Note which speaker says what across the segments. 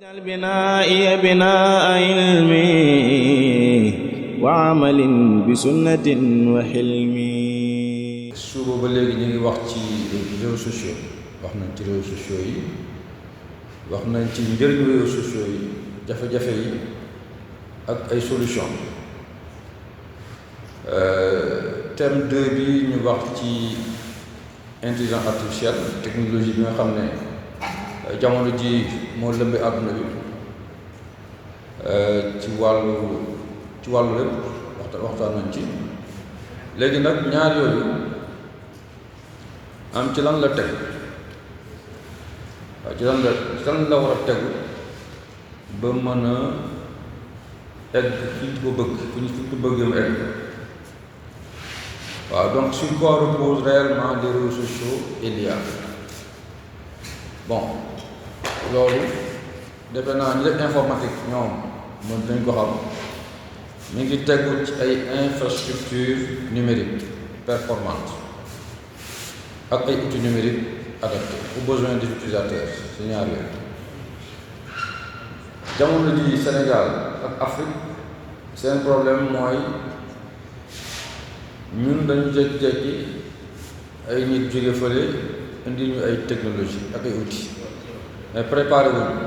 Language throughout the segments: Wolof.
Speaker 1: واجعل بنائي بناء علم وعمل بسنة وحلم.
Speaker 2: suba ba léegi ñu ngi wax ci réseaux sociaux wax nañ ci réseaux sociaux yi wax nañ ci njëriñu réseaux sociaux yi jafe-jafe yi ak ay solution thème 2 bi ñu wax ci intelligence artificielle technologie bi nga xam ne jamono ji moo lëmbe àdduna bi ci wàllu lépp waxtaan nañ ci léegi nag ñaar yooyu am ci lan la teg waaw ci lan la war a tegu ba mën a egg fi ñu ko bëgg fi ñu ko bëggee mu egg waaw donc sur quoi repose réellement les réseaux sociaux et l'IA. Bon loolu defe naa ñu def informatique ñoom moom dañ ko xam mi ngi tegu ci ay infrastructures numériques performantes ak ay outils numériques adaptés aux besoins des utilisateurs si ñaar yooyu. jamono ji Sénégal ak Afrique seen problème mooy ñun dañu jékki-jékki ay nit jóge fële indi ñu ay technologie ak ay outils mais préparé wuñu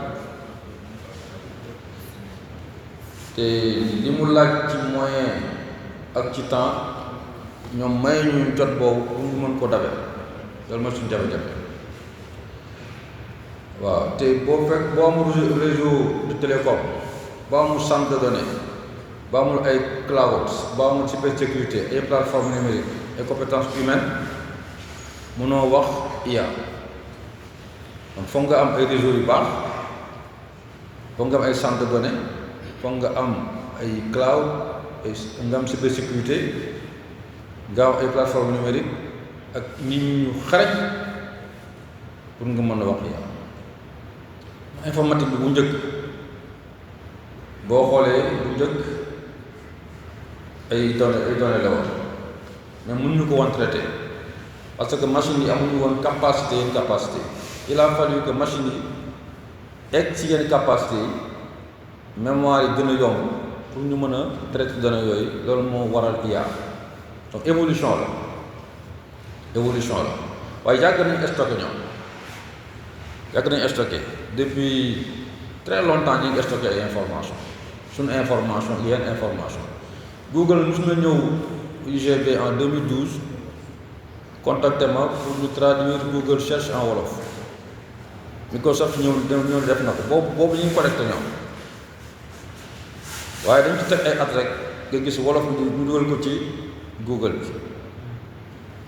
Speaker 2: te li mu laaj ci moyen ak ci temps ñoom may ñu jot boobu pour ñu mën ko dabe loolu mooy suñu jafe-jafe waaw te boo amul réseau de télécom boo amul centre de données boo amul ay cloud boo amul cybersécurité ay plateforme numérique ay compétences humaines mënoo wax IA. donc foog nga am ay réseau yu baax foog nga am ay centre de données foog nga am ay cloud nga am cybersécurité nga am ay plateforme numérique ak nit ñu xarañ pour nga mën a wax IA. informatique bi bu njëkk boo xoolee bu njëkk ay données la woon mais mënuñu ko woon traité parce que machine yi amuñu woon capacité il a fallu que machine yi egg ci yenn capacité yi mémoire yi gën a yomb pour ñu mën a traiter données yooyu loolu moo waral IA. donc évolution la waaye yàgg nañu stocké ñoom yàgg nañu stocké depuis très longtemps ñu ngi stocké ay information suñu information yenn information. Google mos na ñëw UGB en 2012 contacté ma pour ñu traduire Google cherche en wolof Microsoft ñëw def na ko boobu ñu ngi connecté ñoom waaye dañ ci teg ay at rek nga gis wolof ñu dugal ko ci Google bi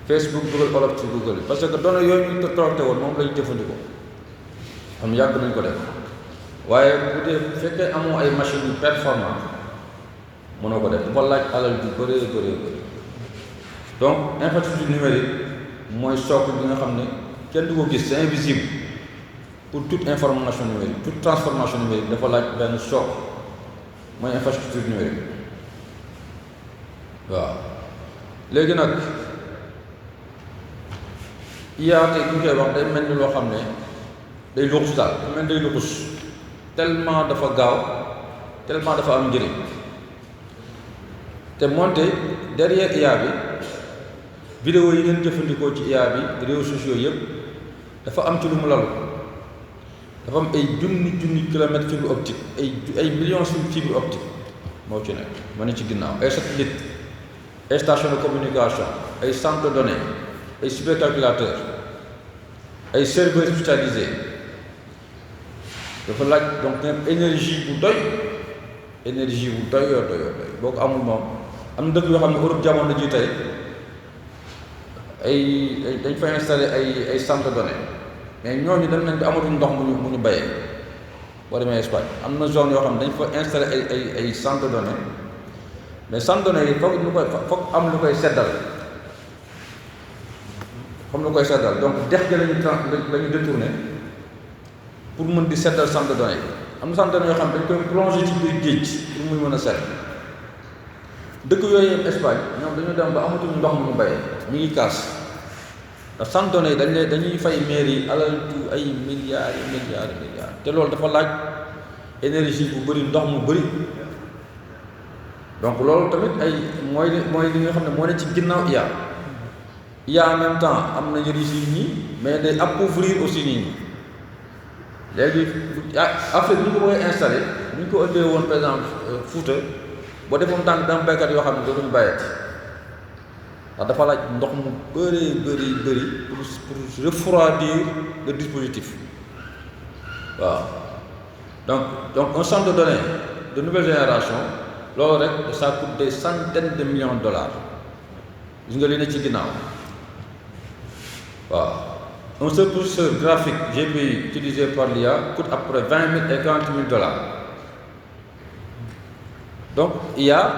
Speaker 2: Facebook dugal wolof ci Google bi parce que données yooyu ñu connecté woon moom la ñu jëfandikoo xam yàgg nañ ko def waaye bu dee fekkee amoo ay machines yu performant mënoo ko def dafa laaj alal ju bëree donc infrastructure numérique mooy socle bi nga xam ne kenn du ko gis c'est invisible pour toute information numérique toute transformation numérique dafa laaj benn socle mooy infrastructure numérique waaw. léegi nag IA tey bu ñu koy wax day mel ni loo xam ne day luxus daal day mel day luxus tellement dafa gaaw tellement dafa am njëriñ. te moonte derrière IA bi vidéo yi ngeen jëfandikoo ci IA bi réseaux sociaux yëpp dafa am ci lu mu lalu dafa am ay junni kilomètres fibre optique ay millions fibre optique moo ci nekk ma ne ci ginnaaw ay satellite ay station de communication ay centre de données ay supercalculateur ay serveurs spécialisés dafa laaj donc énergie bu doy boo ko amul moom am na dëkk yoo xam ne Europe jamono ji tey dañ fa installé ay centre de données mais ñooñu dem nañ bi amatuñ ndox mu ñu bayee boo demee Espagne am na zone yoo xam ne dañ fa installé ay centre de données mais centre de données yi foog am lu koy seddal donc dex gi lañu détourné pour mën di seddal centre de données yi am na centre de données yoo xam ne dañ koy plongé ci biir géej pour muy mën a sedd dëkk yooyu yëpp Espagne ñoom dañu dem ba amatuñu ndox mu ñu bayee ñu ngi kaas ndax centre de données dañuy fay mairie alal ju ay milliards te loolu dafa laaj énergie bu bëri ndox mu bëri donc loolu tamit ay mooy li nga xam ne moo ne ci ginnaaw IA en même temps am na njëriñ si nit ñi mais day appauvrir aussi nit ñi léegi Afrique bu ñu ko koy installé bu ñu ko ëndee woon par exemple Fouta boo defoon tànk dama béykat yoo xam ne dootuñu bàyyati ndax dafa laaj ndox mu bëri pour refroidir le dispositif waaw donc un centre de données de nouvelle génération loolu rek ça coûte des centaines de millions de dollars gis nga li ne ci ginnaaw waaw un seul processeur graphique GPU utilisé par l'IA coûte à peu près 20 000 et 40 000 dollars donc IA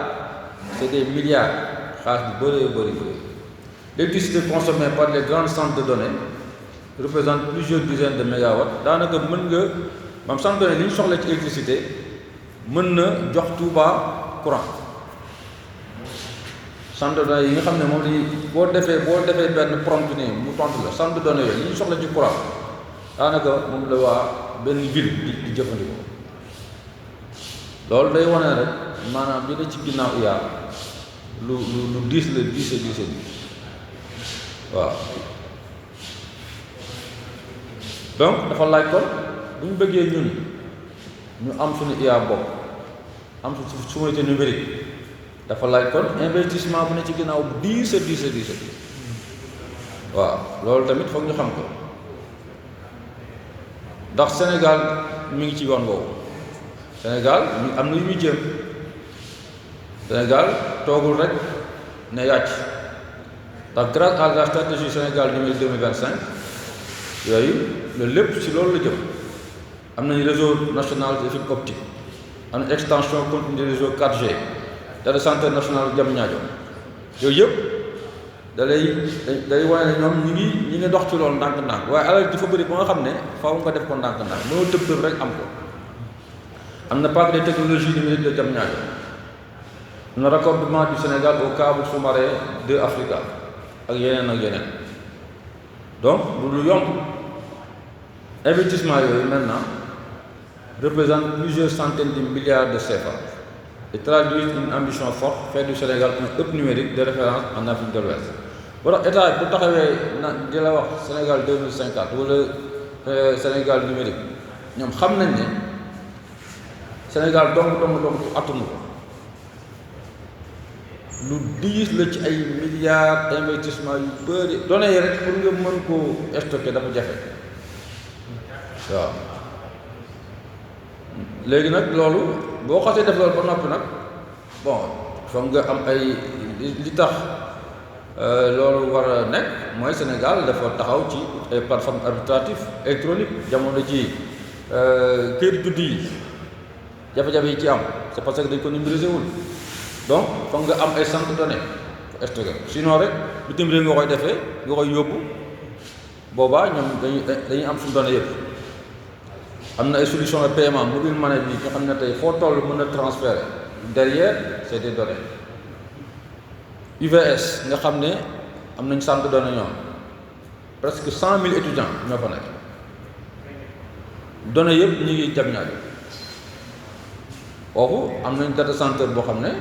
Speaker 2: c'est des milliards xaalis bu bëri l'électricité consommée par les grands centres de données représente plusieurs dizaines de mégawatts daanaka mën nga maam centre de données li ñu soxla ci électricité mën na jox Touba courant centre de données yi nga xam ne moom lañuy boo defee benn prompt nii mu tontu la centre de données yooyu li ñu soxla ci courant daanaka moom la waa benn ville di jëfandikoo loolu day wane rek maanaam li ne ci ginnaaw IA lu diis waaw donc dafa laaj kon bu ñu bëggee ñun ñu am suñu IA bopp am suñu souveraineté numérique dafa laaj kon investissement bu ne ci ginnaaw bu diis waaw loolu tamit foog ñu xam ko ndax Sénégal mi ngi ci yoon boobu Sénégal am na yu ñu jéem Sénégal toogul rek ne yàcc ndax grâce à la stratégie Sénégal numérique 2025 yooyu loolu lépp ci loolu la jëm am nañu réseau national de fibre optique am na extension continue du réseau 4G data center national Diamniadio yooyu yëpp day wane ne ñoom ñi ngi dox ci loolu ndànk-ndànk waaye alal dafa bëri ba nga xam ne faaw nga def ko ndànk-ndànk mënoo tëb rek am ko am na parc des technologies numériques de Diamniadio am na raccordement du Sénégal au câble sous-marin de Africa ak yeneen donc lu yomb investissement yooyu maintenant représente plusieurs centaines de milliards de CFA et traduisent une ambition forte faire du Sénégal un hub numérique de référence en Afrique de l'Ouest wala état bu taxawee di la wax Sénégal 2050 wala Sénégal numérique ñoom xam nañ ne Sénégal dong attunu ko lu diis la ci ay milliards investissement yu bëri données yi rek pour nga mën koo stocker dafa jafe waaw léegi nag loolu boo xasee def loolu ba noppi nag bon foog nga am ay li tax loolu war a nekk mooy Sénégal dafa taxaw ci ay plateforme arbitrative électronique jamono ji kër juddu yi jafe-jafe yi ci am c'est parce que dañ ko numériser wul donc foog nga am ay centre de données stocké sinon rek bitim réew nga koy defee nga koy yóbbu boobaa ñoom dañuy am suñu données yëpp am na ay solution de paiement mobile money bi nga xam ne tey foo toll mën a transférer derrière c'est des données UVS nga xam ne am nañ centre de données ñoom presque 100 000 étudiants ñoo fa nekk données yëpp ñu ngi Diamniadio foofu am nañ data center boo xam ne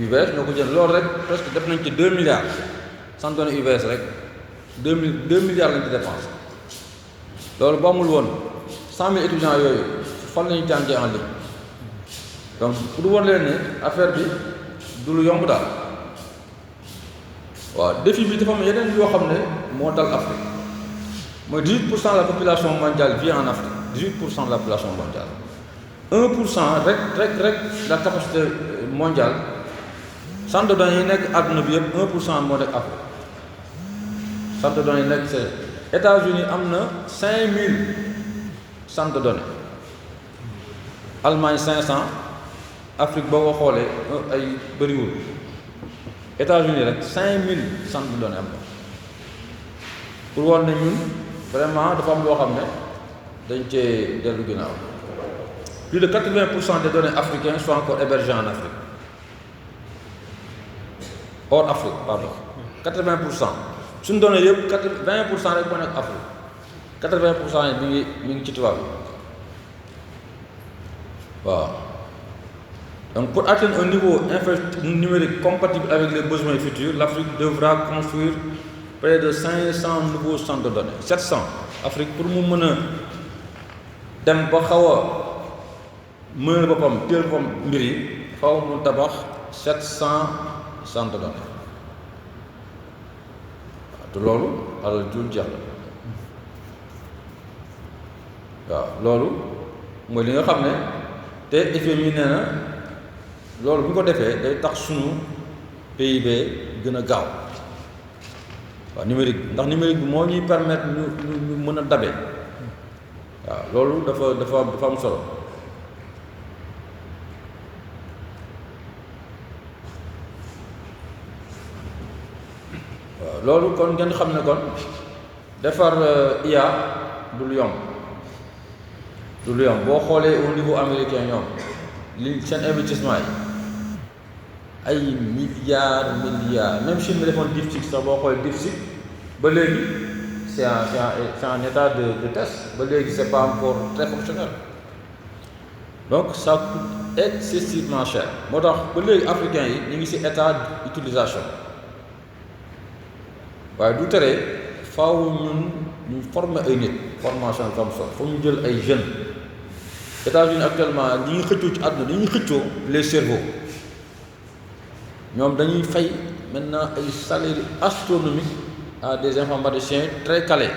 Speaker 2: UVS ñoo ko jënd loolu rek presque def nañ ci 2 milliards centre données UVS rek 2 milliards lañ ci dépense loolu bu amul woon 100 000 étudiants yooyu fan la ñuy jàngee en ligne donc pour woon leen ne affaire bi du lu yomb daal waaw défi bi dafa am yeneen yoo xam ne moo dal Afrique mooy 18% de la population mondiale vit en Afrique 18% de la population mondiale 1% rek la capacité mondiale centre de données yi nekk àdduna bi yëpp 1% moo nekk Afrique centre de données yi nekk c'est États-Unis am na 5000 centres de données Allemagne 500 Afrique boo ko xoolee ay bëriwul États-Unis rek 5000 centres de données am na pour woon ne ñun vraiment dafa am loo xam ne dañ cee dellu ginnaaw plus de 80% des données africaines sont encore hébergées en Afrique hors Afrique pardon 80% suñu données yëpp 20% rek moo nekk Afrique 80% yi mi ngi ci tubaab bi waaw donc pour atteindre un niveau numérique compatible avec les besoins futurs, l'Afrique devra construire près de 500 nouveaux centres de données. 700 Afrique pour mu mën a dem ba xaw a mënal boppam teel boppam mbir yi xaw mu tabax 700 centres de données waaw te loolu alal jul jeex la waaw loolu mooy li nga xam ne te FMI nee na loolu bu ñu ko defee day tax sunu PIB gën a gaaw waaw numérique bi ndax numérique bi moo ñuy permettre ñu mën a dabe waaw loolu dafa am solo waaw loolu kon ngeen xam ne kon defar IA du lu yomb boo xoolee au niveau américain ñoom li seen investissement yi ay milliards même Chine mi defoon DeepSeek sax boo xoolee DeepSeek ba léegi c'est un état de test ba léegi c'est pas encore très fonctionnel donc ça coûte excessivement cher moo tax ba léegi africains yi ñu ngi ci état d'utilisation waaye du tere faaw ñun ñu former ay nit formation comme ça foog ñu jël ay jeunes États-Unis actuellement li ñuy xëccoo ci àdduna li ñuy xëccoo les cerveaux ñoom dañuy fay maintenant ay salaires astronomiques à des informaticiens très calés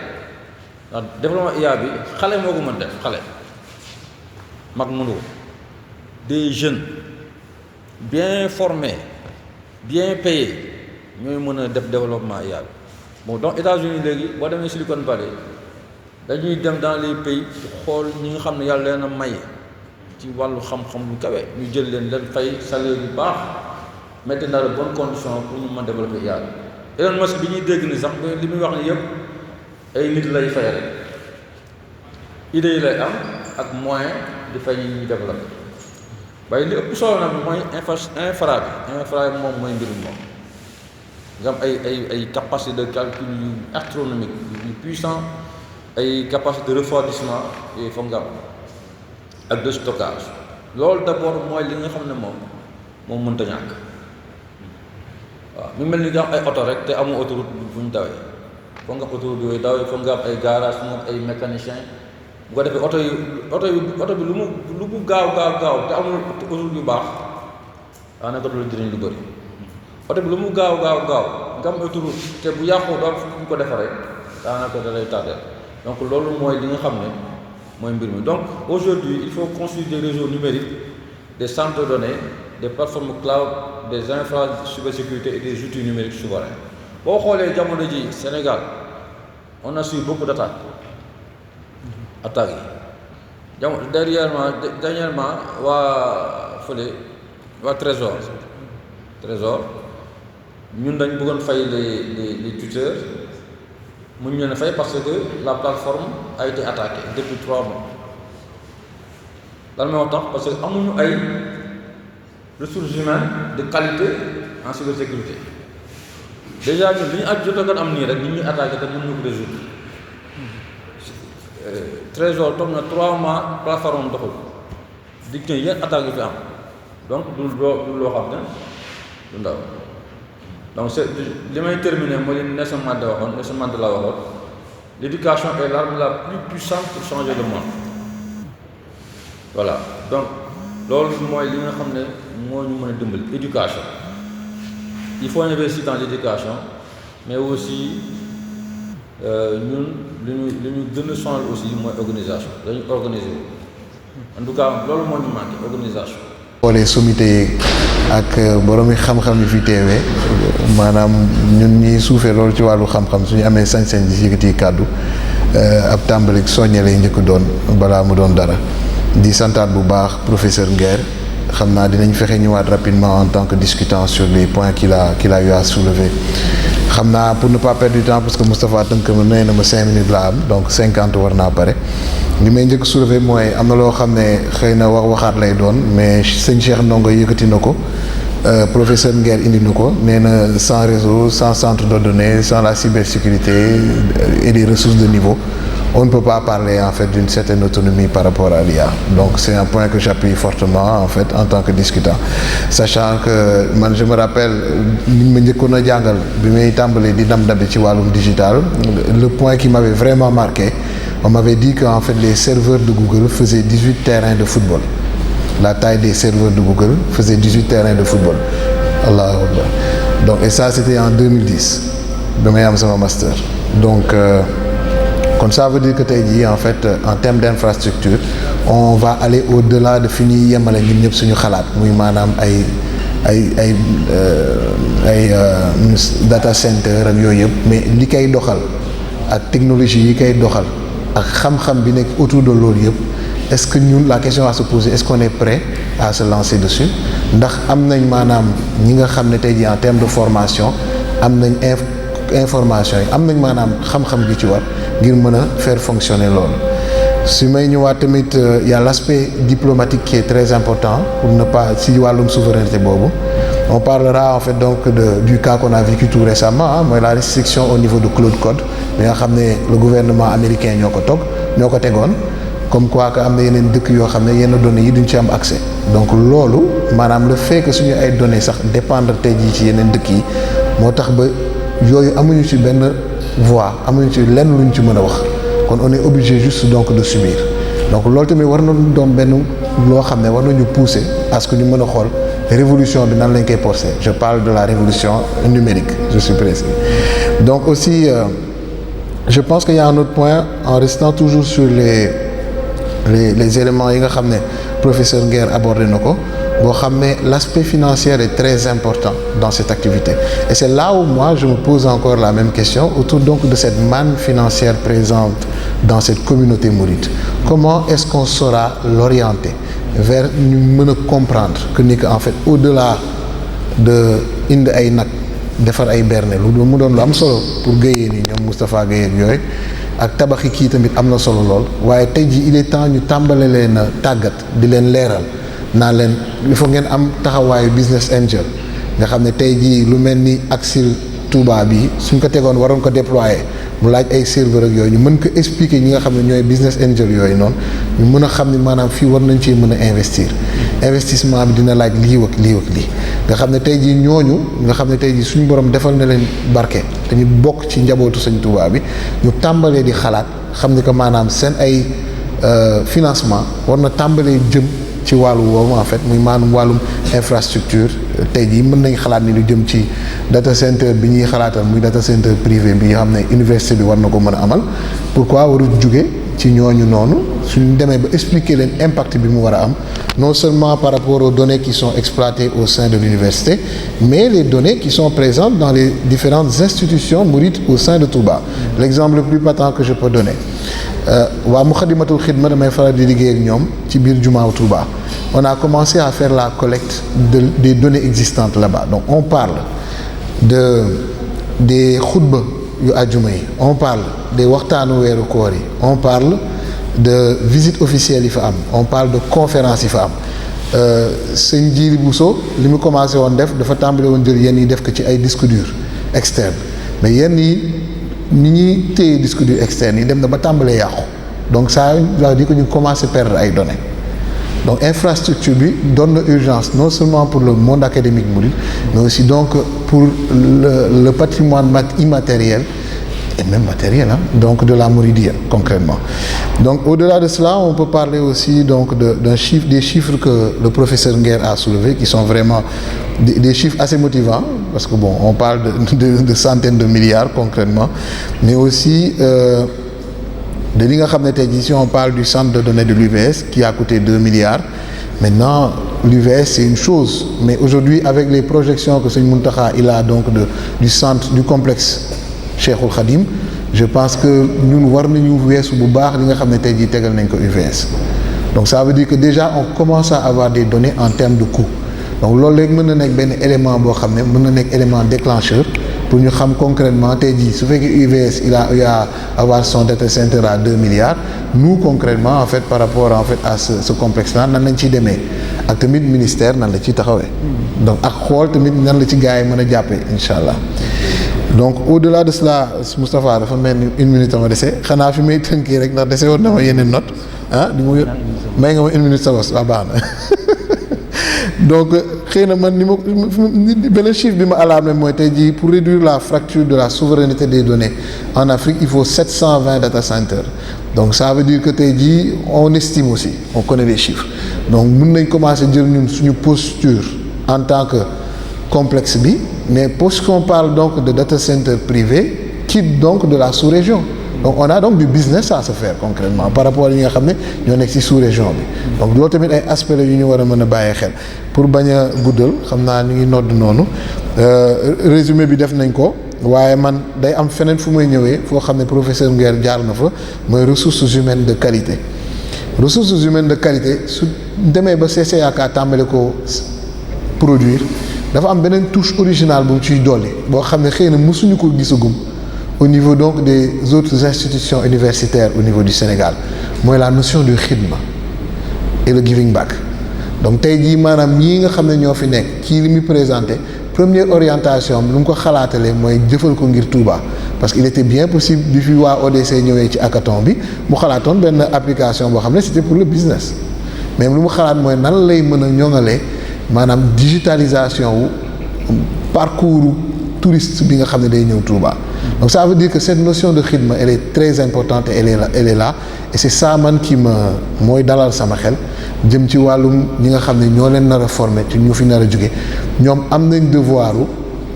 Speaker 2: ndax développement IA bi xale moo ko mën def xale mag mënu ko des jeunes bien formés bien payés ñooy mën a def développement IA bi bon donc États-Unis léegi boo demee Silicon Valley dañuy dem dans les pays xool ñi nga xam ne yàlla leen a may ci wàllu xam-xam lu kawe ñu jël leen fay salaire yu baax mettre dans de bonnes conditions pour ñu mën développer IA bi Elon Musk bi ñuy dégg ni sax li muy wax ni yëpp ay nit lay fay rek idées yi lay am ak moyen di fay ñi ñuy développer waaye li ëpp solo nag mooy infra bi moom mooy mbirum moom nga am ay capacité de calcul yu astronomique yu puissant ay capacité de refroidissement yooyu foog nga am ak de stockage loolu d'abord mooy li nga xam ne moom mënta ñàkk waaw mu mel ni nga am ay oto rek te amu autoroute fu ñu dawee foog nga am autoroute yooyu dawee foog nga am ay garage foog nga am ay mécanicien bu ko defee oto bi lu mu gaaw te amul autoroute yu baax daanaka du la jëriñ lu bëri oto bi lu mu gaaw nga am autoroute te bu yàqu doon fu ñu ko defaree daanaka da lay tardé donc loolu mooy li nga xam ne mooy mbir mi donc aujourd'hui il faut construire des réseaux numériques des centres de données des plateformes cloud des infrastructures de cybersécurité et des outils numériques souverains boo xoolee jamono ji Sénégal on a subi beaucoup d'attaques yi dernièrement waa Trésor ñun dañ bëggoon fay les tuteurs mu ñu leen fay parce que la plateforme a été attaquée depuis 3 mois lan moo tax parce que amuñu ay ressources humaines de qualité en cybersécurité déjà ñun li ñu jotoon am nii rek ñu ñuy attaqué te mënuñu ko résoudre Trésor toog na 3 mois plateforme doxul dig ne yenn attaques yu fi am donc du loo xam ne du ndaw donc c'est li may terminer mooy li Nelson Mandela waxoon l'éducation est l'arme la plus puissante pour changer le monde voilà donc loolu mooy li nga xam ne moo ñu mën a dimbali éducation il faut investir dans l'éducation mais aussi ñun li ñu gën a sonal aussi mooy organisation dañu organiser en tout cas loolu moo ñu manqué organisation.
Speaker 3: xoolee sommité ak borom yi xam-xam yi fi teewee maanaam ñun ñi suufee loolu ci wàllu xam-xam suñu amee sañ-sañ di yëkkati kàddu ab tàmbali soññe lay njëkk doon balaa mu doon dara di santaat bu baax professeur Nguer xam naa dinañ fexe ñëwaat rapidement en tant que discutant sur les points qu'il a eu à soulever xam naa pour ne pas perdre du temps parce que Moustapha tënk ma nee na ma 5 minutes laa am donc 50 war naa pare li may njëkk soulever mooy am na loo xam ne xëy na waxaat lay doon mais sëñ Cheikh Ndongo yëkkati na ko professeur Nguer indi na ko nee na sans réseau sans centre de données sans la cybersécurité et des ressources de niveau on ne peut pas parler en fait d'une certaine autonomie par rapport à l'IA. Donc c'est un point que j'appuie fortement en fait en tant que discutant, sachant que man je me rappelle ni ma njëkkoon a jàngal bi may tàmbalee di dam-dabi ci wàllum digital, le point qui m'avait vraiment marqué, on m'avait dit que en fait les serveurs de Google faisaient 18 terrains de football. La taille des serveurs de Google faisait 18 terrains de football. Allahu Akbar. Donc et ça c'était en 2010 ba may am sama master. Donc kon ça veut dire que tey jii en fait en termes d'infrastructure on va aller au-delà de fi ñuy yemale ñun ñëpp suñu xalaat muy maanaam ay data center ak yooyu yëpp, mais li koy doxal ak technologie yi koy doxal ak xam-xam bi nekk autour de loolu yëpp, est-ce que ñun, la question à se poser, est-ce qu'on est prêt à se lancer dessus? Ndax am nañ maanaam ñi nga xam ne tey jii en termes de formation am nañ information yi, am nañ maanaam xam-xam gi ci war ngir mën a faire fonctionner loolu. su may ñëwaat tamit y a l'aspect diplomatique qui est très important pour ne pas si wàllum souveraineté boobu. On parlera en fait donc du cas qu'on a vécu tout récemment, mooy la restriction au niveau de Cloud Code bi nga xam ne le gouvernement américain ñoo ko tegoon. Comme quoi que am na yeneen dëkk yoo xam ne yenn données yi duñ ci am accès. Donc loolu maanaam le fait que suñu ay données sax dépendre tey jii ci yeneen dëkk yi moo tax ba yooyu amuñu ci benn voix, amuñu ci lenn luñ ci mën a wax, kon on est obligé juste donc de subir. Donc loolu tamit war nañu doon benn loo xam ne war nañu pousser à ce que ñu mën a xool révolution bi nan lañ koy porter. Je parle de la révolution numérique, je suis précis. Donc aussi je pense qu'il y a un autre point en restant toujours sur les éléments yi nga xam ne professeur Nguer abordé na ko, boo xam ne l'aspect financier est très important dans cette activité. Et c'est là où moi je me pose encore la même question autour donc de cette manne financière présente dans cette communauté mouride. Comment est-ce qu'on saura l'orienter vers ñu mën a comprendre que ni que en fait au-delà de indi ay nag defar ay berne lu mu doon lu am solo pour Guèye ni ñoom Moustapha Guèye ak yooyu ak tabaxi kii tamit am na solo lool, waaye tey jii il est temps ñu tàmbale leen a tàggat di leen leeral naa leen il faut ngeen am taxawaayu business angel nga xam ne tey jii lu mel ni Axil Touba bi suñ ko tegoon waroon ko déployer mu laaj ay serveur ak yooyu ñu mën ko expliquer ñi nga xam ne ñooy business angel yooyu noonu ñu mën a xam ne maanaam fii war nañ cee mën a investir. Investissement bi dina laaj lii ak lii ak lii nga xam ne tey jii ñooñu nga xam ne tey jii suñu borom defal na leen barke te ñu bokk ci njabootu Sëñ Touba bi ñu tàmbalee di xalaat xam ni que maanaam seen ay financement war na tàmbalee jëm ci wàllu woowu en fait muy maanaam wàllum infrastructure. Tey jii mën nañ xalaat ni lu jëm ci data center bi ñuy xalaatal muy data center privé bi nga xam ne université bi war na ko mën a amal, pourquoi warul jóge ci ñooñu noonu suñu demee ba expliquer leen impact bi mu war a am non seulement par rapport aux données qui sont exploitées au sein de l'université, mais les données qui sont présentes dans les différentes institutions mourides au sein de Touba. L'exemple le plus patent que je peux donner, waa Moukhaddamatoul Khidma damay faral di liggéey ak ñoom ci biir Jumaa Touba. On a commencé à faire la collecte des données existantes là-bas. Donc on parle des xutba yu àjjuma yi, on parle des waxtaanu weeru koor yi, on parle de visite officielle yi fa am, on parle de conférence yi fa am. Sëñ Jili Bousso li mu commencé woon def dafa tàmbale woon jël yenn yi def ko ci ay disques durs externes, mais yenn yi ni ñuy téye disques durs externes yi dem na ba tàmbalee yàqu. Donc ça veut dire que ñu commencé perdre ay données. Donc infrastructure bi donne na urgence non seulement pour le monde académique mouride, mais aussi donc pour le patrimoine immatériel et même matériel, hein, donc de la Mouridiyya concrètement. Donc au-delà de cela, on peut parler aussi donc des chiffres que le professeur Nguer a soulevés, qui sont vraiment des chiffres assez motivants, parce que bon, on parle de centaines de milliards concrètement, mais aussi de li nga xam ne tey jii si on parle du centre de données de l'UVS qui a coûté 2 milliards. Maintenant l'UVS c'est une chose, mais aujourd'hui avec les projections que Sëñ Mountakha il a donc du centre du complexe Cheikhoul Khadim, je pense que ñun war nañu weesu bu baax li nga xam ne tey jii tegal nañ ko UVS. Donc ça veut dire que déjà on commence à avoir des données en termes de coût. Donc loolu léegi mën na nekk benn élément boo xam ne mën na nekk élément déclencheur pour ñu xam concrètement tey jii su fekkee UVS il a avoir son data center à 2 milliards, nous concrètement en fait par rapport en fait à ce complexe là nan lañ ciy demee ak tamit ministère nan la ciy taxawee. Donc ak xool tamit nan la ci gars yi mën a jàppee incha allah. donc au-delà de cela Moustapha dafa mel ni 1 minute ma dese xanaa fi may tënkee rek ndax dese woon na ma yeneen note di ma may nga ma 1 minute sa bos waaw baax na donc xëy na man ni ma beneen chiffre bi ma alarmé mooy tey jii pour réduire la fracture de la souveraineté des données en Afrique il faut 720 data centers donc ça veut dire que tey jii on estime aussi on connaît les chiffres donc mën nañ commencer jël ñun suñu posture en tant que complexe bi mais puisqu'on parle donc de data center privé quitte donc de la sous-région donc on a donc du business à se faire concrètement par rapport yi nga xam ne ñoo nekk ci sous-région bi donc loolu tamit ay aspects la yu ñu war a mën a bàyyi xel pour bañ a guddal xam naa ñu ngi nodd noonu résumé bi def nañ ko waaye man day am feneen fu may ñëwee foo xam ne professeur Nguer jaar na fa mooy ressources humaines de qualité ressources humaines de qualité su demee ba CCAK tàmbale ko produire dafa am beneen touche originale bu mu ciy dolli boo xam ne xëy na mësuñu ko gisagum au niveau donc des autres institutions universitaires au niveau du Sénégal mooy la notion de xidma et le giving back donc tey jii maanaam ñii nga xam ne ñoo fi nekk kii li muy présenté première orientation bi lu mu ko xalaatalee mooy jëfal ko ngir Touba parce que il était bien possible bi fi waa ODC ñëwee ci hackathon bi mu xalaatoon benn application boo xam ne c'était pour le business même lu mu xalaat mooy nan lay mën a ñoŋalee maanaam digitalisation wu parcours touriste bi nga xam ne day ñëw Touba donc ça veut dire que cette notion de xidma elle est très importante et elle est là et c'est ça man qui mooy dalal sama xel jëm ci wàllum ñi nga xam ne ñoo leen nar a former ci ñu fi nar a jóge ñoom am nañ devoiru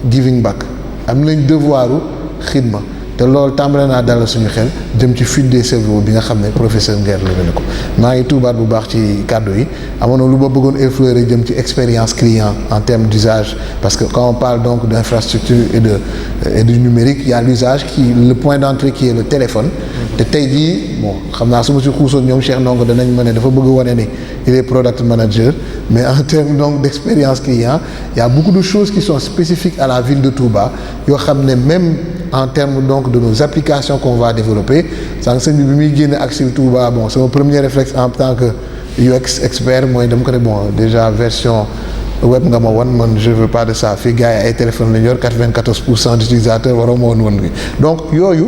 Speaker 3: giving back am nañ devoiru xidma te loolu tàmbale naa dalal suñu xel jëm ci fuite des cerveaux bi nga xam ne professeur Nguer levé na ko maa ngi tuubaat bu baax ci kàddu yi amoon na lu ma bëggoon effleurer jëm ci expérience client en termes d'usage parce que quand on parle donc d'infrastructure et du numérique il y a l'usage le point d'entrée qui est le téléphone te tey jii bon xam naa su ma ci xuusoon ñoom Cheikh Ndongo danañ ma ne dafa bëgg wane ni il est product manager mais en termes donc d'expérience client il y a beaucoup de choses qui sont spécifiques à la ville de Touba yoo xam ne même en termes donc de nos applications qu'on va développer sànq sëñ bi muy génne ak si Touba bon sama premier réflexe en tant que UX expert mooy dama ko ne bon déjà version web nga ma wan man je veux pas de ça fii gars yi ay téléphone lañ yor 94% d'utilisateurs waroo ma woon bi donc yooyu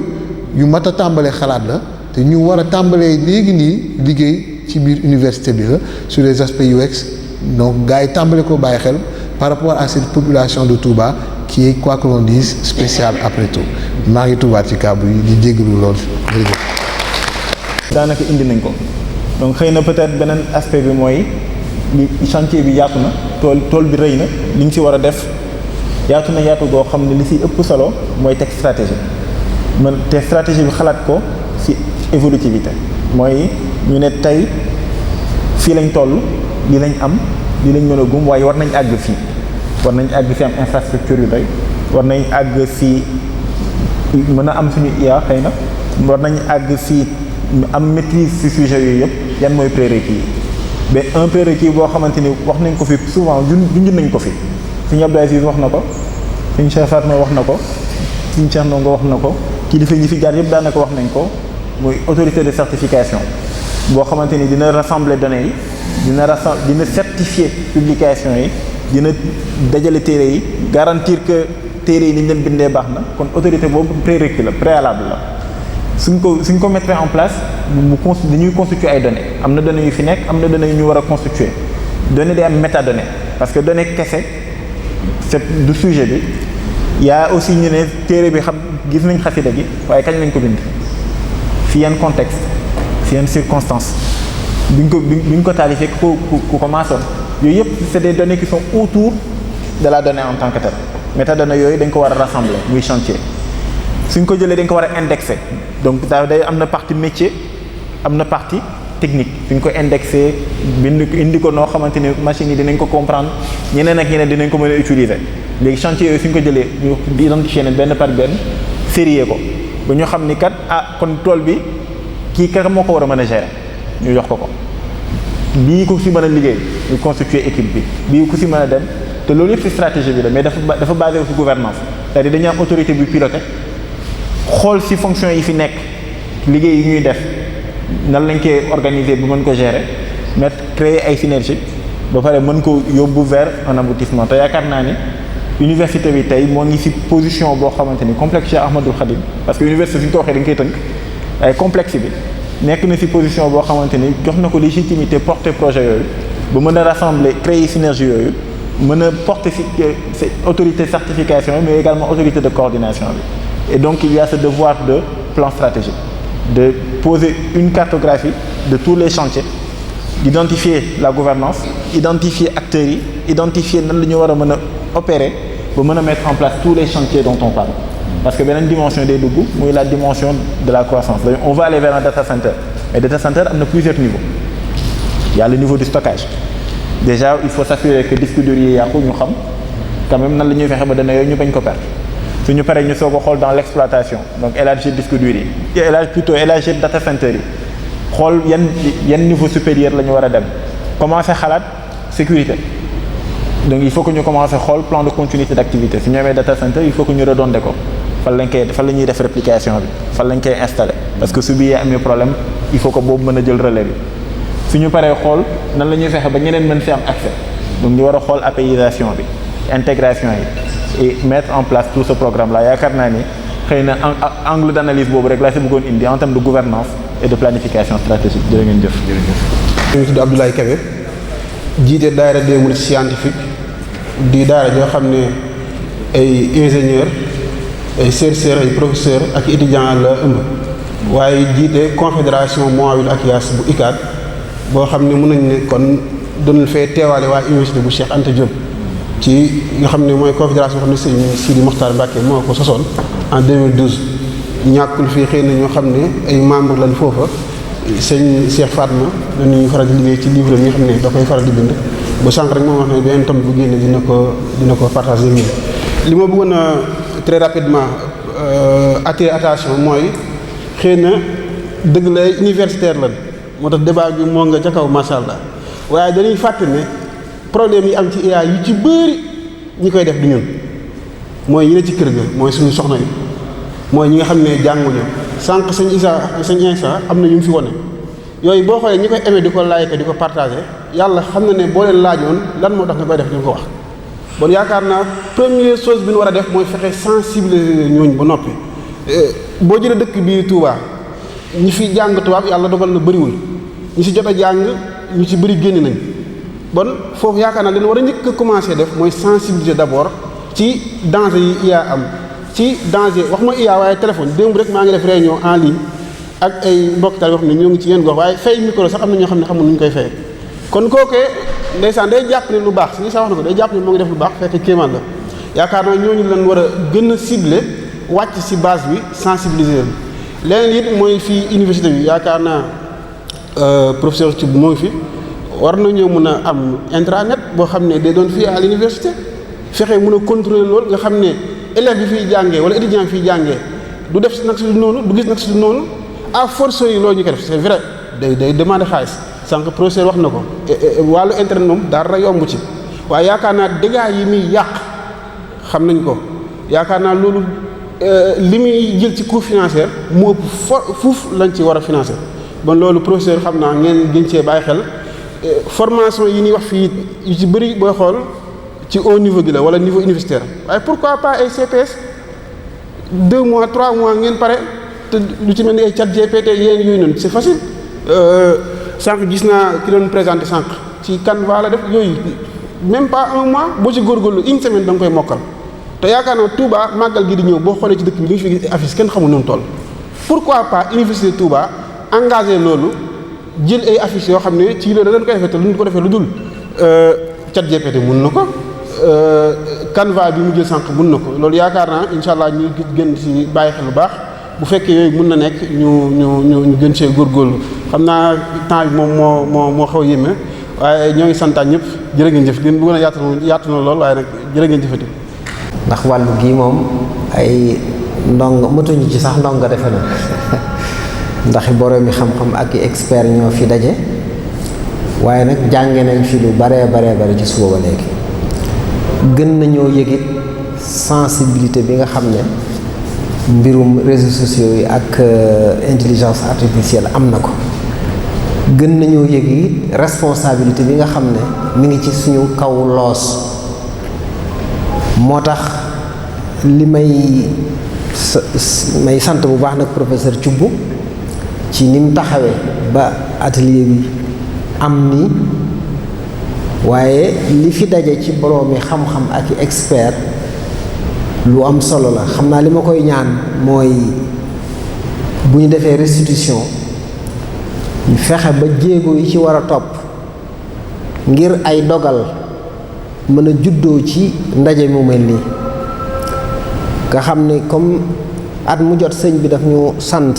Speaker 3: yu mat a tàmbalee xalaat la te ñu war a tàmbalee léegi nii liggéey ci biir université bi la sur les aspects UX donc gars yi tàmbale ko bàyyi xel par rapport à cette population de Touba qui est quoi que l'on dise spécial après tout maa ngi tubaat ci kàddu yi di jégalu lool jërëjëf.
Speaker 4: daanaka indi nañ ko donc xëy na peut-être beneen aspect bi mooy li chantier bi yaatu na tool bi rëy na li ñu ci war a def yaatu na yaatu goo xam ne li ci ëpp solo mooy teg stratégie man te stratégie bi xalaat ko ci évolutivité mooy ñu ne tey fii lañ toll li lañ am li lañ mën a gum waaye war nañ àgg fii. war nañ àgg fi am infrastructure yu doy war nañ àgg fii mën a am suñu IA xëy na war nañ àgg fii am maîtrise ci sujet yooyu yëpp yan mooy prérequis yi mais un prérequis boo xamante ni wax nañ ko fi souvent junj nañ ko fi suñu Abdou Aziz wax na ko suñu Cheikh Fatma wax na ko suñu Cheikh Ndongo wax na ko kilifa ñi fi jaar yëpp daanaka wax nañ ko muy autorité de certification boo xamante ni dina rassembler données yi dina certifier publication yi dina dajale téere yi garantir que téere yi ni ñu leen bindee baax na kon autorité boobu prérequis la préalable la suñ ko mettre en place dañuy constituer ay données am na données yu fi nekk am na données yu ñu war a constituer données day am métadonnées parce que données kese c'est du sujet bi y a aussi ñu ne téere bi xam gis nañ xasida gi waaye kañ lañ ko bind fi yan contexte fi yan circonstance biñ ko taalifee ku ko maasoon yooyu yëpp c'est des données qui sont autour de la donnée en tant que telle métadonnées yooyu dañ ko war a rassembler muy chantier suñ ko jëlee dañ ko war a indexer donc day am na partie métier am na partie technique suñ ko indexer indi ko noo xamante ni machines yi dinañ ko comprendre ñeneen ak ñeneen dinañ ko mën a utiliser léegi chantier yooyu suñ ko jëlee ñu identifier ne benn par benn sérier ko ba ñu xam ni kat kon tool bi kii kat moo ko war a mën a gérer ñu jox ko bii ku si mën a liggéey ñu constituer équipe bi bii ku si mën a dem te loolu yëpp ci stratégie bi la mais dafa basé aussi gouvernance c'est-à-dire dañuy am autorité bi piloté xool ci fonction yi fi nekk liggéey yi ñuy def nan lañ koy organiser bu mën ko gérer mettre créer ay synergie ba pare mën ko yóbbu vers un aboutissement te yaakaar naa ni université bi tey moo ngi ci position boo xamante ni complexe Cheikh Ahmadoul Khadim parce que université suñu ko waxee dañ koy tënk ay complexe bi nekk na ci position boo xamante ni jox na ko légitimité porter projet yooyu ba mën a rassembler créer synergie yooyu mën a porter ci autorité certification mais également autorité de coordination bi et donc il y a ce devoir de plan stratégique de poser une cartographie de tous les chantiers d'identifier la gouvernance identifier acteurs yi identifier nan la ñu war a mën a opérer ba mën a mettre en place tous les chantiers dont on parle parce que beneen dimension day dugg muy la dimension de la croissance on va aller vers un data center et data center am na plusieurs niveaux il y a le niveau du stockage déjà il faut s'assurer que disque dur yi yàqu ñu xam quand même nan la ñuy fexe ba dana yooyu ñu bañ ko perdre suñu paree ñu soog a xool dans l'exploitation donc élargir disque dur yi élargir data center yi xool yan niveau supérieur la ñu war a dem commencer xalaat sécurité donc il faut que ñu commencer xool plan de continuité d'activité su ñu amee data center il faut que ñu redonder ko fan la ñuy def réplication bi fan lañ koy installer parce que su bii amee problème il faut que boobu mën a jël relais bi suñu paree xool nan la ñuy fexe ba ñeneen mën ci am accès donc ñu war a xool APIisation bi intégration yi et mettre en place tout ce programme là yaakaar naa ni xëy na angle d'analyse boobu rek laa si bëggoon indi en termes de gouvernance et de planification stratégique jërë ngeen jëf.
Speaker 5: ñu ngi tudd Abdoulaye Kébé jiite daayira des mourides scientifique di daayira joo xam ne ay ingénieur ay chercheur ay professeur ak étudiant la ëmb waaye jiite confédération Mouawil Akyaas bu ICAD boo xam ne mën nañ ne kon doon fee teewaale waa université bu Cheikh Anta Diop ci nga xam ne mooy confédération boo xam ne sëñ Sidi Mokhtar Mbacké moo ko sosoon en 2012 ñàkkul fii xëy na ñoo xam ne ay membre lañ foofa sëñ Cheikh Fatma dañuy faral di liggéey ci livre yi nga xam ne da koy faral di bind ba sànq rek moom wax ne beneen tomb bu génne dina ko partager ñun li ma bëggoon a très rapidement attirer attention mooy xëy na dëgg la universitaire lan moo tax débat bi moo nga ca kaw macha allah waaye dañuy fàtte ne problème yi am ci IA yu ci bëri ñi koy def du ñun mooy ñi ne ci kër ga mooy suñu soxna yi mooy ñi nga xam ne jànguñu sànq sëñ Insa am na ñu mu fi wone yooyu boo xoolee ñi koy aimé di ko like di ko partagé yàlla xam na ne boo leen laajoon lan moo tax nga koy def ñu ko wax bon yaakaar naa première chose bi ñu war a def mooy fexe sensibiliser ñooñu ba noppi boo jëlee dëkk bii Touba ñi fi jàng tubaab yàlla dogal na bëriwul ñi si jot a jàng ñu ci bëri génn nañ bon foofu yaakaar naa leen war a njëkk a commencer def mooy sensibiliser d'abord ci danger yi IA am ci danger wax ma IA waaye téléphone démb rek maa ngi def réunion en ligne ak ay mbokk tal yoo xam ne ñoo ngi ci yenn gox waaye fay micro sax am na ñoo xam ne xamul nu ñu koy fay kon kookee ndeysaan day jàpp ne lu baax suñu sax wax na ko day jàpp ne moo ngi def lu baax fekk kéemaan la yaakaar naa ñooñu leen war a gën a cibler wàcc ci base bi sensibiliser leneen it mooy fii université bi yaakaar naa professeur Thioub moo ngi fi war nañoo mën a am intranet boo xam ne day doon fii à l'université fexe mën a contrôler loolu nga xam ne élève bi fiy jàngee wala étudiant fiy jàngee du def nag si noonu du gis nag si noonu à force yi loolu ñu ko def c'est vrai day demander xaalis sànq professeur wax na ko wàllu internet moom dara yomb ci waaye yaakaar naa dégâts yi muy yàq xam nañ ko yaakaar naa loolu li muy jël ci coût financier mu ëpp fuuf lañ ci war a financer bon loolu professeur xam naa ngeen gën cee bàyyi xel formation yi ñuy wax fii yu ci bëri booy xool ci haut niveau gi la wala niveau universitaire waaye pourquoi pas ay CPS 2 mois 3 mois ngeen pare te lu ci mel ni ay chat GPT yéen yooyu noonu c'est facile sànq gis naa ki doon présenté sànq ci Canva la def yooyu même pas 1 mois boo ci góorgóorlu une semaine da nga koy mokkal te yaakaar naa Touba màggal gi di ñëw boo xoolee ci dëkk bi dañu fi gis affiche kenn xamul noonu toll pourquoi pas université Touba engagé loolu jël ay affiches yoo xam ne ci loolu da leen koy defee te lu ñu ko defee lu dul chat GPT mun na ko Canva bi mu jël sànq mun na ko loolu yaakaar naa incha allah ñu gën ci bàyyi xel bu baax bu fekkee yooyu mun na nekk ñu gën cee góorgóorlu xam naa temps bi moom moo xaw a yéeme waaye ñoo ngi santaan ñëpp jërë ngeen jëf ngeen bëggoon a yaatu na lool waaye nag jërë ngeen jëfati.
Speaker 6: ndax wàllu gii moom ay ndongo mëtuñu ci sax ndongo defe na ndax boroomi xam-xam ak expert ñoo fi daje waaye nag jànge nañ fi lu baree ci suba ba léegi gën nañoo yëgit sensibilité bi nga xam ne mbirum réseaux sociaux yi ak intelligence artificielle am na ko gën nañoo yëgit responsabilité bi nga xam ne mi ngi ci suñu kaw loos moo tax li may sant bu baax nag professeur Thioub ci ni mu taxawee ba atelier bi am nii waaye li fi daje ci boroomi xam-xam ak i expert lu am solo la. xam naa li ma koy ñaan mooy bu ñu defee restitution ñu fexe ba jéego yi ci war a topp ngir ay dogal mën a juddoo ci ndaje mu mel nii nga xam ne comme at mu jot sëñ bi daf ñu sant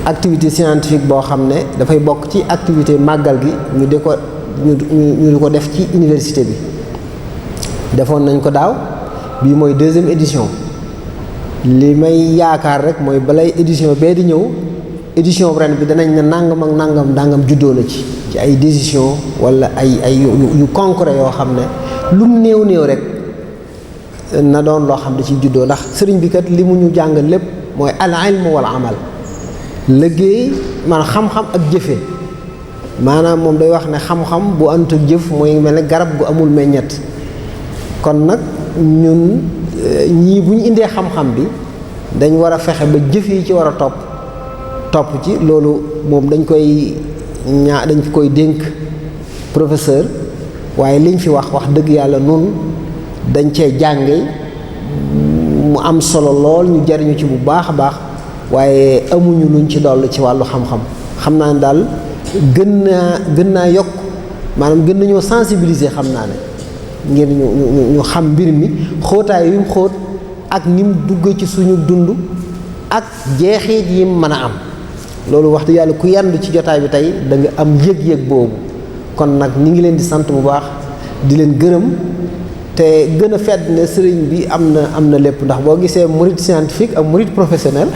Speaker 6: activité scientifique boo xam ne dafay bokk ci activité màggal gi ñu di ko def ci université bi. defoon nañ ko daaw bii mooy 2e édition li may yaakaar rek mooy balay édition bee di ñëw édition ren bi danañ ne nangam ak nangam juddoo na ci ay décision wala ay yu concret yoo xam ne lum néew rek na doon loo xam ne ci juddoo ndax sëriñ bi kat li mu ñu jàngal lépp mooy al ilm wal amal liggéey maanaam xam-xam ak jëfe maanaam moom day wax ne xam-xam bu àndut ak jëf mooy mel ne garab gu amul meññet. kon nag ñun ñii bu ñu indee xam-xam bi dañ war a fexe ba jëf yi ci war a topp ci loolu moom dañ koy dénk professeur waaye liñ fi wax dëgg yàlla nun dañ cee jànge mu am solo lool ñu jariñu ci bu baax a baax waaye amuñu luñ ci dolli ci wàllu xam-xam xam naa ne daal gën naa yokk maanaam gën nañoo sensibiliser xam naa ne ngir ñu xam mbir mi xóotaay wi mu xóot ak ni mu dugg ci suñu dund ak jeexit yi mu mën a am loolu wax dëgg yàlla ku yandu ci jotaay bi tey da nga am yëg-yëg boobu kon nag ñi ngi leen di sant bu baax di leen gërëm te gën a fedd ne sëriñ bi am na lépp ndax boo gisee murid scientifique ak murid professionnel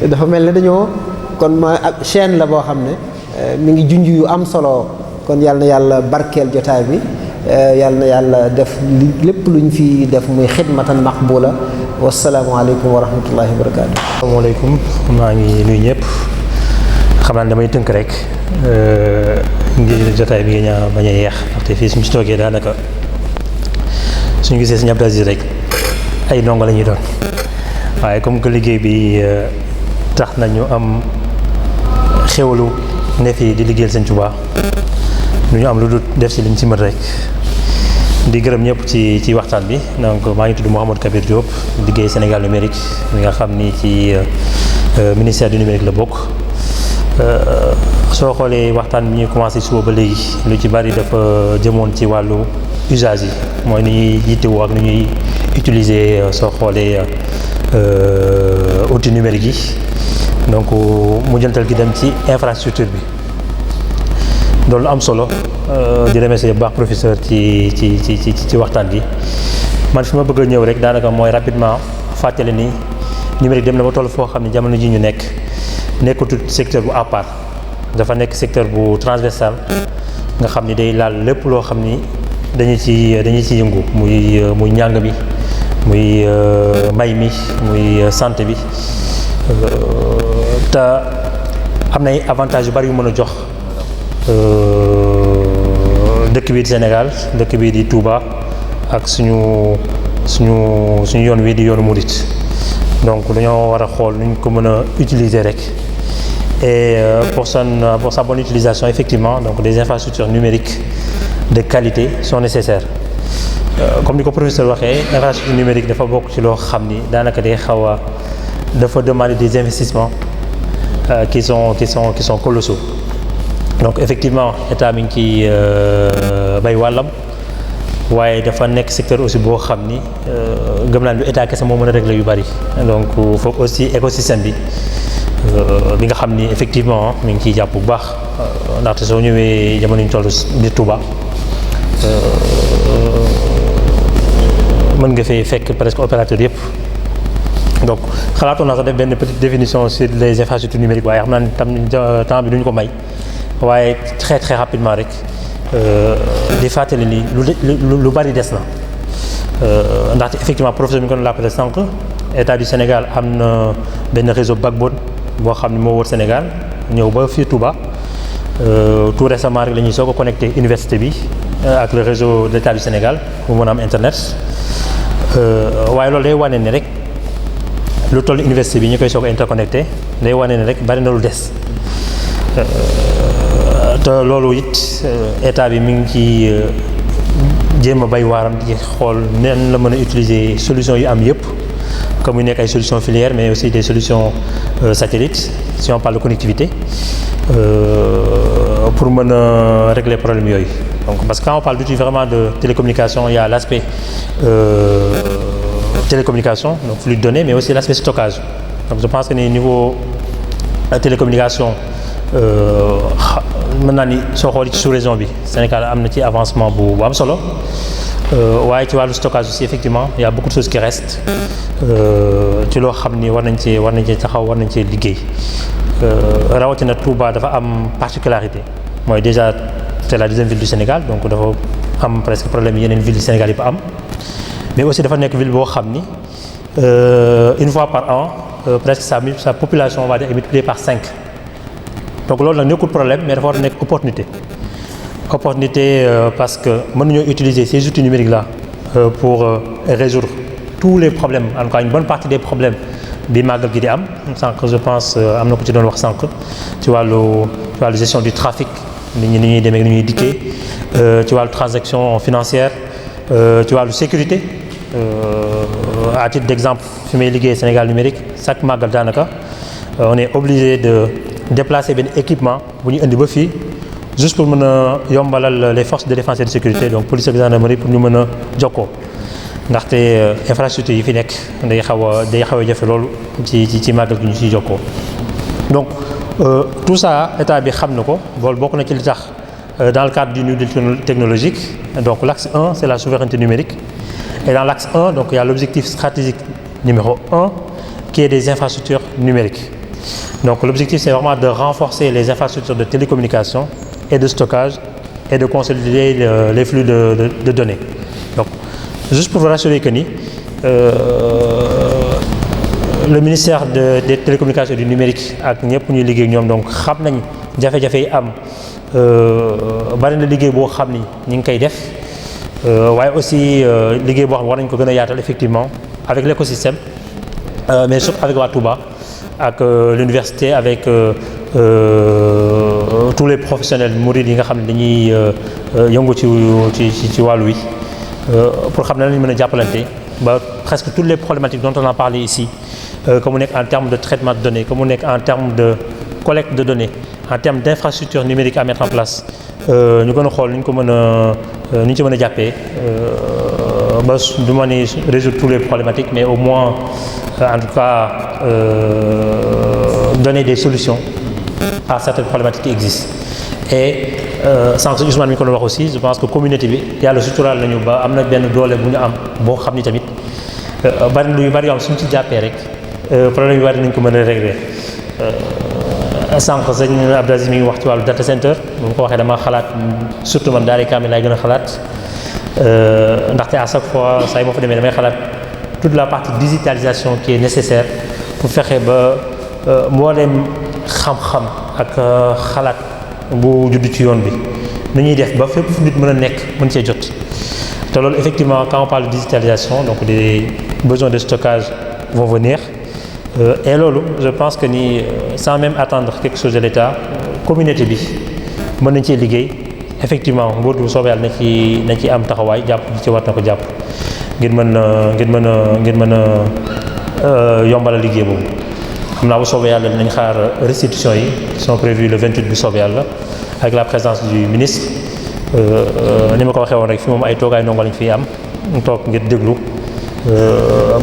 Speaker 6: dafa mel ne dañoo kon ma ak chaîne la boo xam ne mi ngi junj yu am solo kon yàlla na yàlla barkeel jotaay bi yàlla na yàlla def lépp lu ñu fi def muy xidmatan maqbula wasalaamualeykum wa rahmatullahi wa barakaatu.
Speaker 7: asalaamaaleykum maa ngi nuyu ñëpp xam naa damay tënk rek ngir jotaay bi nga bañ a yeex ndaxte fii suñu si toogee daanaka suñu gisee Sëñ Abdou Aziz rek ay ndongo la ñuy doon waaye comme que liggéey bi tax nañu am xéwalu ne fii di liggéeyal Sëñ Tuubaa lu ñu am lu dul def ci liñ ci mën rek di gërëm ñëpp ci waxtaan bi donc maa ngi tudd Mouhamadou Kabir Diop liggéey Sénégal numérique mi nga xam ni ci ministère du numérique la bokk soo xoolee waxtaan bi ñuy commencé suba ba léegi lu ci bari dafa jëmoon ci wàllu usage yi mooy ni ñuy yittewoo ak ni ñuy utiliser soo xoolee outils numériques yi donc mu jëntal gi dem ci infrastructure bi loolu am solo di remercier bu baax professeur ci waxtaan bi man fi ma bëgg a ñëw rek daanaka mooy rapidement fàttali ni numérique dem na ba toll foo xam ne jamono ji ñu nekkatul secteur bu à part dafa nekk secteur bu transversal nga xam ni day laal lépp loo xam ni dañu ci yëngu muy njàng mi muy mbay mi muy santé bi te am na ay avantages yu bari yu mën a jox dëkk bii di Sénégal dëkk bii di Touba ak suñu yoon wi di yoonu Mouride donc dañoo war a xool nu ñu ko mën a utiliser rek et pour sa bonne utilisation effectivement donc des infrastructures numériques de qualité sont nécessaires comme ni ko professeur waxee infrastructure numérique dafa bokk ci loo xam ni daanaka day dafa demander des investissements qui sont colossaux. Donc effectivement état mi ngi ci bay wàllam waaye dafa nekk secteur aussi boo xam ni gëm naa ne état kese moo mën a régler yu bari donc foog aussi écosystème bi nga xam ni effectivement mi ngi ciy jàpp bu baax ndaxte soo ñëwee jamono ñu toll biir Touba mën nga fay fekk presque opérateur yëpp donc xalaatoon naa sax def benn petite définition sur les infrastructures numériques waaye xam naa ne tam temps bi duñu ko may. waaye très très rapidement rek di fàttali ni lu bari des na ndaxte effectivement professeur mi ngi ko doon lappale sànq état du Sénégal am na benn réseau backbone boo xam ne moo wër Sénégal ñëw ba fii Touba tout récemment rek la ñuy soog a connecté université bi ak le réseau de l'État du Sénégal pour mën a am internet waaye loolu day wane ni rek lu toll université bi ñu koy soog a interconnecté day wane ni rek bari na lu des te loolu it état bi mi ngi ci jéem a bay waaram di xool nen la mën a utiliser solution yu am yëpp comme mu nekk ay solutions filières mais aussi des solutions satellites si on parle de connectivité pour mën a régler problème yooyu. Donc parce que quand on parle d'outils vraiment de télécommunication, il y a l'aspect télécommunication, donc flux de données, mais aussi l'aspect stockage. Donc je pense que niveau télécommunication mën naa ni soo xoolee ci sous-région bi Sénégal am na ci avancement bu am solo waaye ci wàllu stockage aussi effectivement il y a beaucoup de choses qui restent ci loo xam ni war nañ cee taxaw war nañ cee liggéey rawatina Touba dafa am particularité mooy déjà c'est la deuxième ville du Sénégal donc dafa am presque problème yeneen ville du Sénégal yi ba am mais aussi dafa nekk ville boo xam ni une fois par an presque sa population on va dire est multipliée par 5. Donc loolu nag nekkul problème mais dafa war a nekk opportunité parce que mën nañoo utiliser ces outils numériques là pour résoudre tous les problèmes en tout cas une bonne partie des problèmes bi màggal gi di am sànq je pense am na ko ci doon wax sànq ci wàllu gestion du trafic nit ñi ni ñuy demee ni ñuy dikkee ci wàllu transaction financière ci wàllu sécurité à titre d'exemple fi may liggéey Sénégal numérique chaque màggal daanaka on est obligé de déplacer benn équipement bu ñu indi ba fii juste pour mën a yombalal les forces de défense et de sécurité donc police ak gendarmerie pour ñu mën a jokkoo ndaxte infrastructure yi fi nekk day xaw a jafe loolu ci màggal gi ñu ciy jokkoo donc tout ça état bi xam na ko loolu bokk na ci li tax dans le cadre du New Deal technologique donc l'axe 1 c'est la souveraineté numérique et dans l'axe 1 donc il y a l'objectif stratégique numéro 1 qui est des infrastructures numériques. Donc l'objectif c'est vraiment de renforcer les infrastructures de télécommunication et de stockage et de consolider les flux de données. Donc juste pour vous rassurer que ni le ministère des télécommunications et du numérique ak ñëpp ñuy liggéey ak ñoom donc xam nañ jafe-jafe yi am bari na liggéey boo xam ni ñu ngi koy def waaye aussi liggéey boo xam war nañ ko gën a yaatal effectivement avec l'écosystème mais surtout avec waa Touba. Avec l'université, avec tous les professionnels mourides yi nga xam ne dañuy yëngu ci wàllu wi pour xam ne lañu mën a jàppalante ba presque toutes les problématiques dont on a parlé ici que mu nekk en termes de traitement de données que mu nekk en termes de collecte de données en termes d'infrastructures numériques à mettre en place ñu gën a xool nu ñu ko mën a nu ñu ci mën a jàppee ba du ma ni résoudre toutes les problématiques mais au moins en tout cas donner des solutions à certaines problématiques qui existent et sànq Ousmane mi ko doon wax aussi je pense que communauté bi yàlla suturaal nañu ba am na benn doole bu ñu am boo xam ni tamit bari lu yu bari yoo xam suñu ci jàppee rek problème yu bari nañ ko mën a régler sànq sëñ Abdou Aziz mi ngi wax ci wàllu data center bu ma ko waxee dama xalaat surtout man daal kaamil laay gën a xalaat ndaxte à chaque fois saa yi moo fa demee damay xalaat toute la partie digitalisation qui est nécessaire pour fexe ba mboolem xam-xam ak xalaat bu judd ci yoon bi nu ñuy def ba fépp fu nit mën a nekk mën cee jot te loolu effectivement quand on parle de digitalisation donc des besoins de stockage vont venir et loolu je pense que ni sans même attendre quelque chose de l'État communauté bi mën nañ cee liggéey effectivement nguur bu soobee yàlla na ci am taxawaay jàpp ci war na ko jàpp ngir mën a yombalal liggéey boobu xam naa bu soobee yàlla dinañ xaar restitution yi sont prévues le 28 bu soobee yàlla avec la présence du ministre ni ma ko waxee woon rek fi moom ay toogaay ndongo lañ fi am toog ngir déglu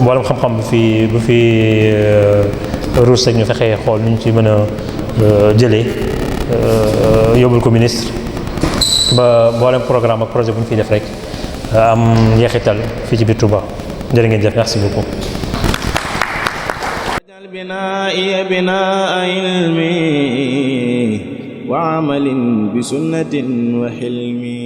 Speaker 7: mboolem xam-xam bu fi ruus rek ñu fexee xool nu ñu ci mën a jëlee yóbbul ko ministre ba mboolem programme ak projet bu ñu fiy def rek am njeexital fii ci biir Touba jërë ngeen jëf merci beaucoup.
Speaker 1: بنائي بناء علمي وعمل بسنة وحلمي